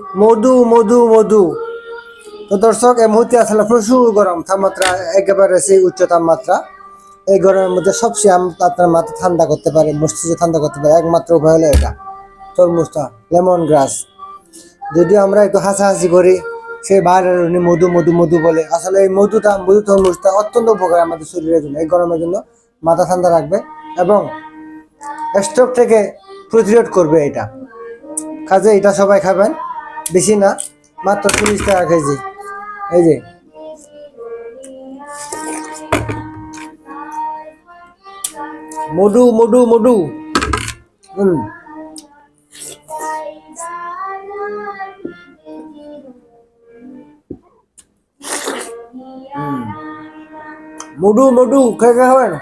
মধু মধু মধু। তো দর্শক, এই মুহূর্তে আসলে প্রচুর গরম, তাপমাত্রা একেবারে সেই উচ্চ তাপমাত্রা। এই গরমের মধ্যে সবচেয়ে আপনার মাথা ঠান্ডা করতে পারে, মস্তিষ্ক ঠান্ডা করতে পারে একমাত্র উপায় হলো এটা, তরমুজটা, লেমন গ্রাস। যদিও আমরা একটু হাসাহাসি করি, সে বাইরের উনি মধু মধু মধু বলে, আসলে এই মধু তরমুজটা অত্যন্ত উপকার আমাদের শরীরের জন্য, এই গরমের জন্য মাথা ঠান্ডা রাখবে এবং স্ট্রোক থেকে প্রতিরোধ করবে এটা। কাজে এটা সবাই খাবেন, বেশি না, মাত্র 30 টাকা কেজি। এই যে মধু মধু মধু। হুম। মধু মধু খেয়ে খাবেন।